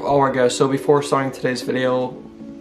Alright guys, so before starting today's video,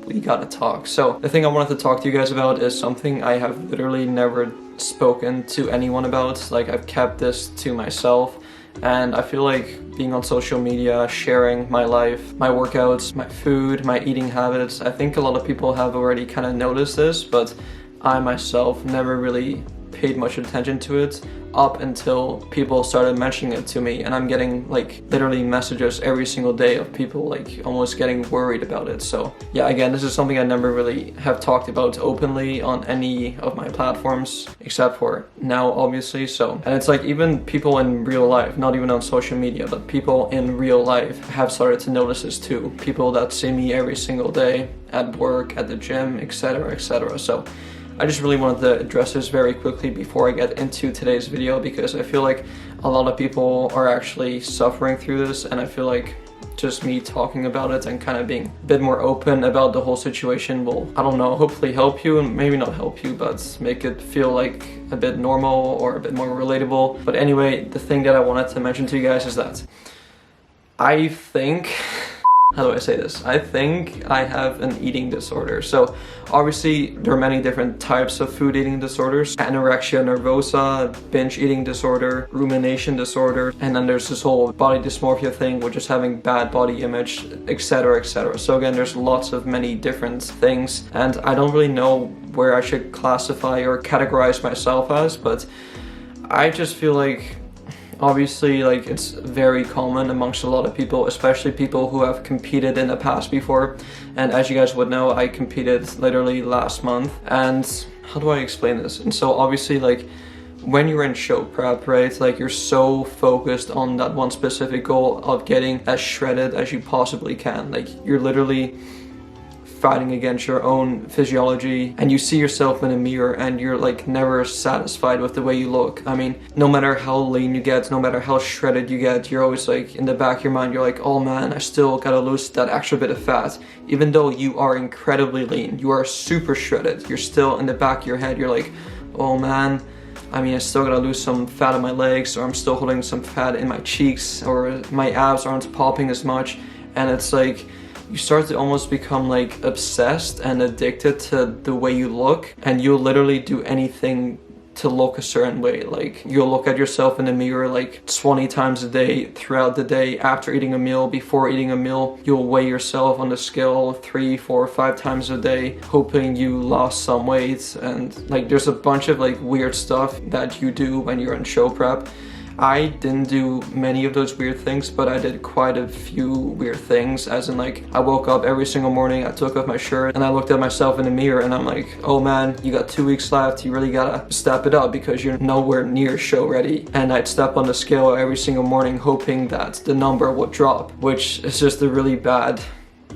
we gotta talk. So the thing I wanted to talk to you guys about is something I have literally never spoken to anyone about. Like, I've kept this to myself, and I feel like being on social media, sharing my life, my workouts, my food, my eating habits, I think a lot of people have already kind of noticed this, but I myself never really paid much attention to it up until people started mentioning it to me, and I'm getting like literally messages every single day of people like almost getting worried about it. So yeah, again, this is something I never really have talked about openly on any of my platforms except for now, obviously. So, and it's like even people in real life, not even on social media, but people in real life have started to notice this too. People that see me every single day at work, at the gym, etc, etc. So I just really wanted to address this very quickly before I get into today's video, because I feel like a lot of people are actually suffering through this, and I feel like just me talking about it and kind of being a bit more open about the whole situation will, I don't know, hopefully help you, and maybe not help you, but make it feel like a bit normal or a bit more relatable. But anyway, the thing that I wanted to mention to you guys is that I think how do I say this? I think I have an eating disorder. So obviously there are many different types of food eating disorders: anorexia nervosa, binge eating disorder, rumination disorder, and then there's this whole body dysmorphia thing, which is having bad body image, etc, etc. So again, there's lots of many different things, and I don't really know where I should classify or categorize myself as, but I just feel like obviously, like, it's very common amongst a lot of people, especially people who have competed in the past before. And as you guys would know, I competed literally last month. And how do I explain this? And so obviously, like, when you're in show prep, right, like, you're so focused on that one specific goal of getting as shredded as you possibly can. Like, you're literally fighting against your own physiology, and you see yourself in a mirror and you're like never satisfied with the way you look. I mean, no matter how lean you get, no matter how shredded you get, you're always like, in the back of your mind, you're like, oh man, I still gotta lose that extra bit of fat. Even though you are incredibly lean, you are super shredded, you're still in the back of your head, you're like, oh man, I mean, I still gotta lose some fat on my legs, or I'm still holding some fat in my cheeks, or my abs aren't popping as much. And it's like, you start to almost become like obsessed and addicted to the way you look, and you'll literally do anything to look a certain way. Like, you'll look at yourself in the mirror like 20 times a day throughout the day, after eating a meal, before eating a meal. You'll weigh yourself on the scale 3, 4, 5 times a day, hoping you lost some weight. And like, there's a bunch of like weird stuff that you do when you're in show prep. I didn't do many of those weird things, but I did quite a few weird things, as in like, I woke up every single morning, I took off my shirt, and I looked at myself in the mirror, and I'm like, oh man, you got 2 weeks left, you really gotta step it up because you're nowhere near show ready. And I'd step on the scale every single morning hoping that the number would drop, which is just a really bad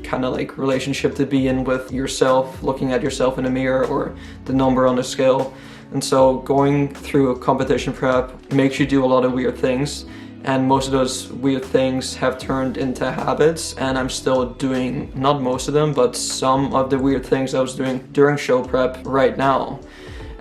kind of like relationship to be in with yourself, looking at yourself in the mirror or the number on the scale. And so going through a competition prep makes you do a lot of weird things, and most of those weird things have turned into habits, and I'm still doing, not most of them, but some of the weird things I was doing during show prep right now.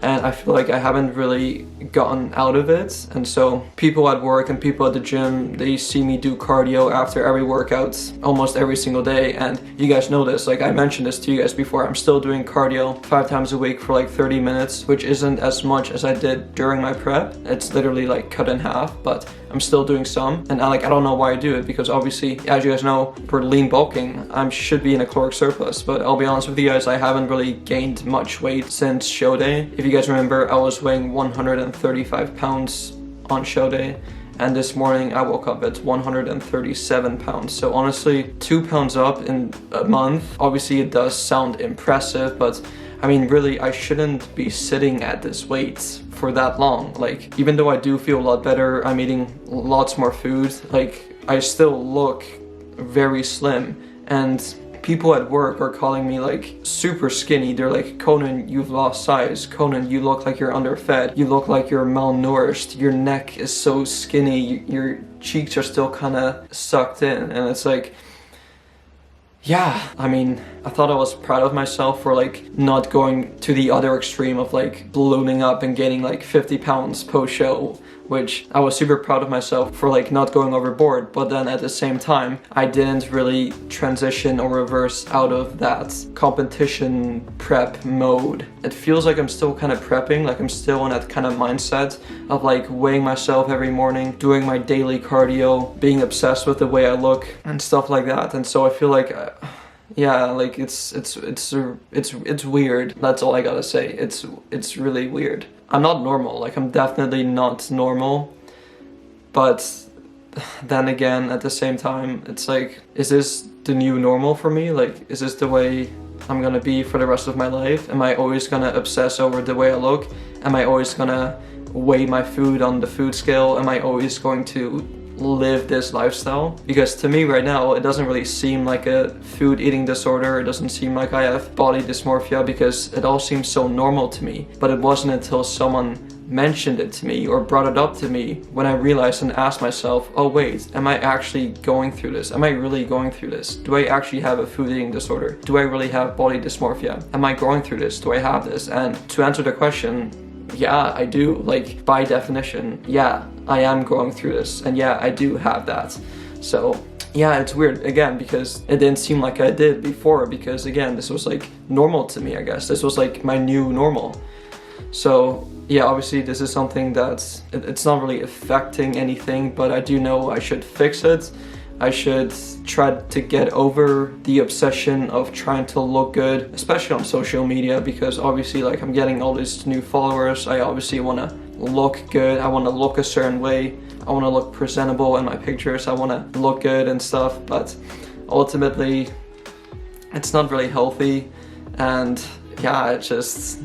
And I feel like I haven't really gotten out of it. And so people at work and people at the gym, they see me do cardio after every workout almost every single day. And you guys know this, like, I mentioned this to you guys before, I'm still doing cardio 5 times a week for like 30 minutes, which isn't as much as I did during my prep. It's literally like cut in half, but I'm still doing some. And I don't know why I do it, because obviously, as you guys know, for lean bulking, I should be in a caloric surplus. But I'll be honest with you guys, I haven't really gained much weight since show day. If you guys remember, I was weighing 135 pounds on show day, and this morning I woke up at 137 pounds. So honestly, 2 pounds up in a month. Obviously it does sound impressive, but I mean, really, I shouldn't be sitting at this weight for that long. Like, even though I do feel a lot better, I'm eating lots more food, like, I still look very slim. And people at work are calling me like super skinny. They're like, Cohnan, you've lost size. Cohnan, you look like you're underfed. You look like you're malnourished. Your neck is so skinny. Your cheeks are still kind of sucked in. And it's like, yeah, I mean, I thought I was proud of myself for like not going to the other extreme of like ballooning up and gaining like 50 pounds post-show, which I was super proud of myself for like not going overboard. But then at the same time, I didn't really transition or reverse out of that competition prep mode. It feels like I'm still kind of prepping, like I'm still in that kind of mindset of like weighing myself every morning, doing my daily cardio, being obsessed with the way I look and stuff like that. And so I feel like yeah, like it's weird. That's all I gotta say. It's really weird. I'm not normal. Like, I'm definitely not normal. But then again, at the same time, it's like, is this the new normal for me? Like, is this the way I'm gonna be for the rest of my life? Am I always gonna obsess over the way I look? Am I always gonna weigh my food on the food scale? Am I always going to live this lifestyle? Because to me right now, it doesn't really seem like a food eating disorder. It doesn't seem like I have body dysmorphia, because it all seems so normal to me. But it wasn't until someone mentioned it to me or brought it up to me when I realized and asked myself, oh wait, am I actually going through this? Am I really going through this? Do I actually have a food eating disorder? Do I really have body dysmorphia? Am I going through this? Do I have this? And to answer the question, yeah, I do. Like, by definition, yeah, I am going through this, and yeah, I do have that. So yeah, it's weird again, because it didn't seem like I did before, because again, this was like normal to me, I guess. This was like my new normal. So yeah, obviously this is something that's, it's not really affecting anything, but I do know I should fix it. I should try to get over the obsession of trying to look good, especially on social media, because obviously like I'm getting all these new followers. I obviously want to look good. I want to look a certain way. I want to look presentable in my pictures. I want to look good and stuff, but ultimately it's not really healthy, and yeah, it's just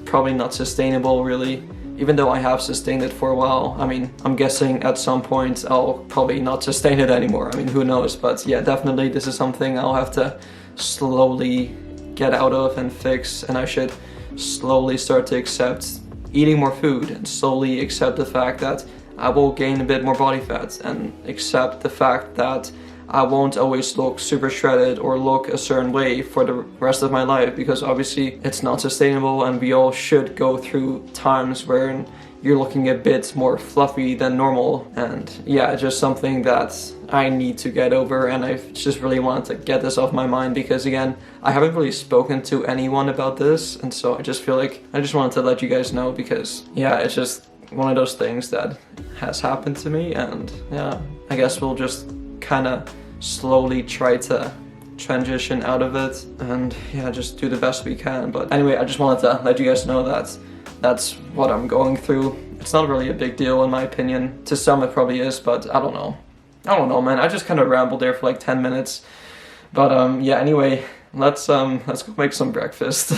probably not sustainable really. Even though I have sustained it for a while, I mean, I'm guessing at some point I'll probably not sustain it anymore. I mean, who knows? But yeah, definitely this is something I'll have to slowly get out of and fix, and I should slowly start to accept eating more food and slowly accept the fact that I will gain a bit more body fat, and accept the fact that I won't always look super shredded or look a certain way for the rest of my life, because obviously it's not sustainable, and we all should go through times where you're looking a bit more fluffy than normal. And yeah, it's just something that I need to get over, and I just really wanted to get this off my mind, because again, I haven't really spoken to anyone about this, and so I just feel like I just wanted to let you guys know, because yeah, it's just one of those things that has happened to me, and yeah, I guess we'll just kind of slowly try to transition out of it, and yeah, just do the best we can. But anyway, I just wanted to let you guys know that that's what I'm going through. It's not really a big deal in my opinion. To some it probably is, but I don't know, man. I just kind of rambled there for like 10 minutes. But yeah, anyway, let's go make some breakfast.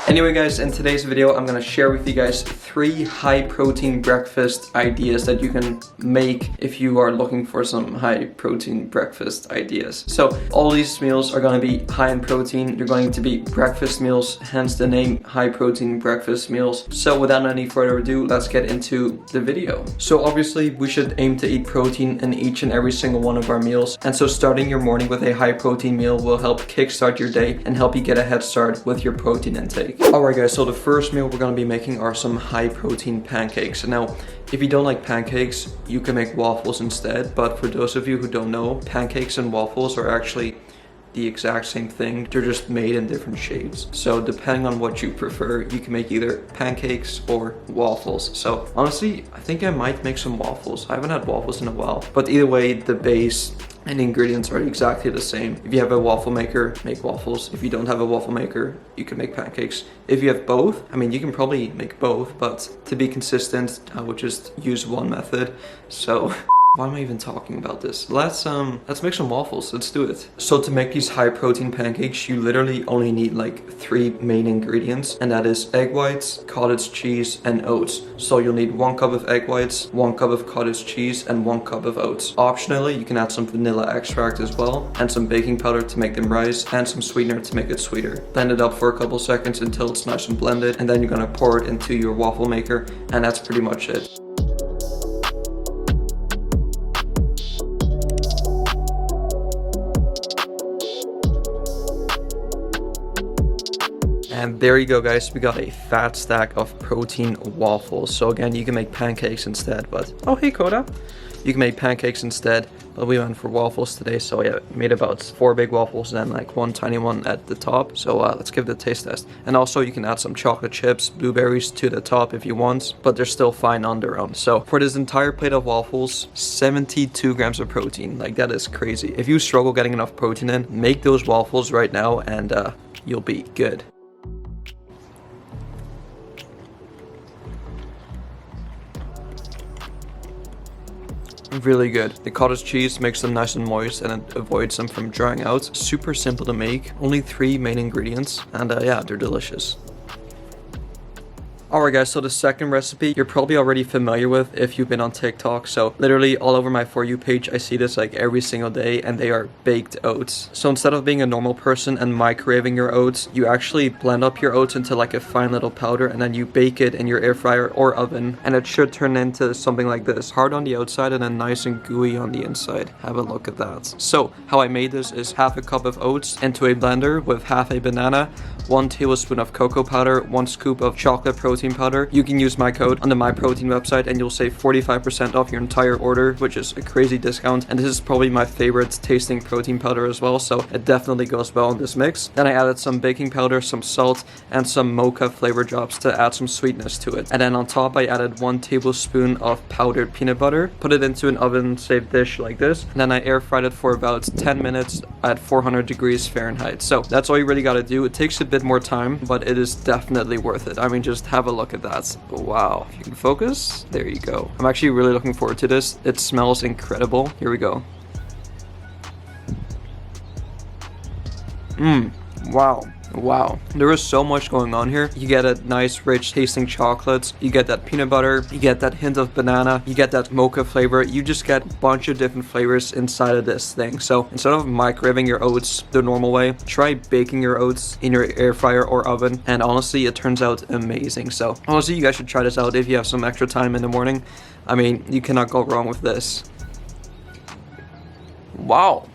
Anyway guys, in today's video I'm gonna share with you guys 3 high protein breakfast ideas that you can make if you are looking for some high protein breakfast ideas. So all these meals are gonna be high in protein. They're going to be breakfast meals, hence the name high protein breakfast meals. So without any further ado, let's get into the video. So obviously we should aim to eat protein in each and every single one of our meals. And so starting your morning with a high protein meal will help kickstart your day and help you get a head start with your protein intake. Alright guys, so the first meal we're going to be making are some high protein pancakes. Now, if you don't like pancakes, you can make waffles instead, but for those of you who don't know, pancakes and waffles are actually the exact same thing. They're just made in different shapes. So depending on what you prefer, you can make either pancakes or waffles. So honestly, I think I might make some waffles. I haven't had waffles in a while, but either way, the base and the ingredients are exactly the same. If you have a waffle maker, make waffles. If you don't have a waffle maker, you can make pancakes. If you have both, I mean, you can probably make both, but to be consistent, I would just use one method. So why am I even talking about this? Let's make some waffles. Let's do it. So to make these high protein pancakes, you literally only need like 3 main ingredients, and that is egg whites, cottage cheese, and oats. So you'll need 1 cup of egg whites, 1 cup of cottage cheese, and 1 cup of oats. Optionally, you can add some vanilla extract as well, and some baking powder to make them rise, and some sweetener to make it sweeter. Blend it up for a couple seconds until it's nice and blended, and then you're gonna pour it into your waffle maker, and that's pretty much it. And there you go, guys. We got a fat stack of protein waffles. So again, you can make pancakes instead, but oh hey Coda, you can make pancakes instead, but we went for waffles today. So yeah, made about 4 big waffles and then like 1 tiny one at the top. So let's give it a taste test. And also you can add some chocolate chips, blueberries to the top if you want, but they're still fine on their own. So for this entire plate of waffles, 72 grams of protein. Like, that is crazy. If you struggle getting enough protein in, make those waffles right now and you'll be good. Really good. The cottage cheese makes them nice and moist and it avoids them from drying out. Super simple to make. Only 3 main ingredients and yeah, they're delicious. Alright guys, so the second recipe you're probably already familiar with if you've been on TikTok. So literally all over my For You page I see this like every single day, and they are baked oats. So instead of being a normal person and microwaving your oats, you actually blend up your oats into like a fine little powder and then you bake it in your air fryer or oven, and it should turn into something like this. Hard on the outside and then nice and gooey on the inside. Have a look at that. So how I made this is half a cup of oats into a blender with half a banana, 1 tablespoon of cocoa powder, 1 scoop of chocolate protein powder. You can use my code on the MyProtein website and you'll save 45% off your entire order, which is a crazy discount. And this is probably my favorite tasting protein powder as well, so it definitely goes well in this mix. Then I added some baking powder, some salt, and some mocha flavor drops to add some sweetness to it. And then on top I added 1 tablespoon of powdered peanut butter, put it into an oven safe dish like this, and then I air fried it for about 10 minutes at 400 degrees Fahrenheit. So that's all you really got to do. It takes a bit more time, but it is definitely worth it. I mean, just have a look at that. Wow. If you can focus, there you go. I'm actually really looking forward to this. It smells incredible. Here we go. Wow. Wow, there is so much going on here. You get a nice rich tasting chocolate, you get that peanut butter, you get that hint of banana, you get that mocha flavor. You just get a bunch of different flavors inside of this thing. So instead of microwaving your oats the normal way, try baking your oats in your air fryer or oven, and honestly it turns out amazing. So honestly, you guys should try this out if you have some extra time in the morning. I mean, you cannot go wrong with this. Wow.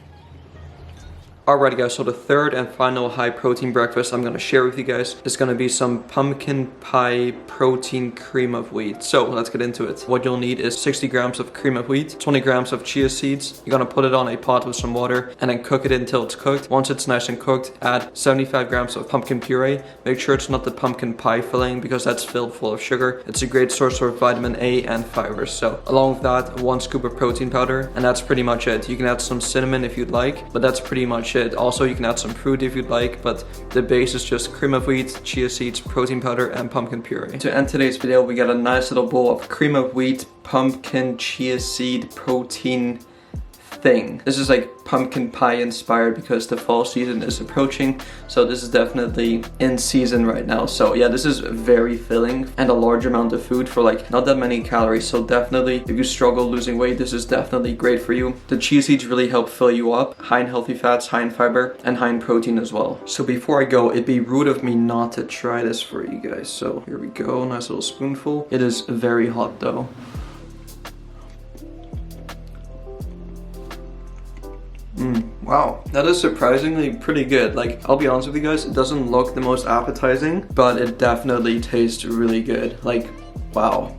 Alrighty guys, so the third and final high protein breakfast I'm going to share with you guys is going to be some pumpkin pie protein cream of wheat. So let's get into it. What you'll need is 60 grams of cream of wheat, 20 grams of chia seeds. You're going to put it on a pot with some water and then cook it until it's cooked. Once it's nice and cooked, add 75 grams of pumpkin puree. Make sure it's not the pumpkin pie filling because that's filled full of sugar. It's a great source of vitamin A and fiber. So along with that, 1 scoop of protein powder, and that's pretty much it. You can add some cinnamon if you'd like, but that's pretty much it. Also, you can add some fruit if you'd like, but the base is just cream of wheat, chia seeds, protein powder, and pumpkin puree. To end today's video, we got a nice little bowl of cream of wheat, pumpkin, chia seed, protein thing. This is like pumpkin pie inspired because the fall season is approaching, so this is definitely in season right now. So yeah, this is very filling and a large amount of food for like not that many calories. So definitely if you struggle losing weight, this is definitely great for you. The chia seeds really help fill you up, high in healthy fats, high in fiber, and high in protein as well. So before I go, it'd be rude of me not to try this for you guys. So here we go, nice little spoonful. It is very hot though. Wow, that is surprisingly pretty good. Like, I'll be honest with you guys, it doesn't look the most appetizing, but it definitely tastes really good. Like, wow.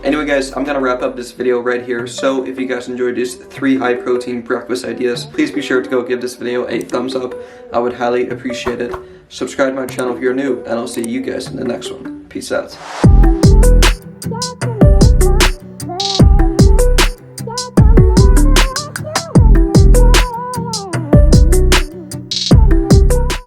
Anyway guys, I'm gonna wrap up this video right here. So if you guys enjoyed these 3 high protein breakfast ideas, please be sure to go give this video a thumbs up. I would highly appreciate it. Subscribe to my channel if you're new, and I'll see you guys in the next one. Peace out.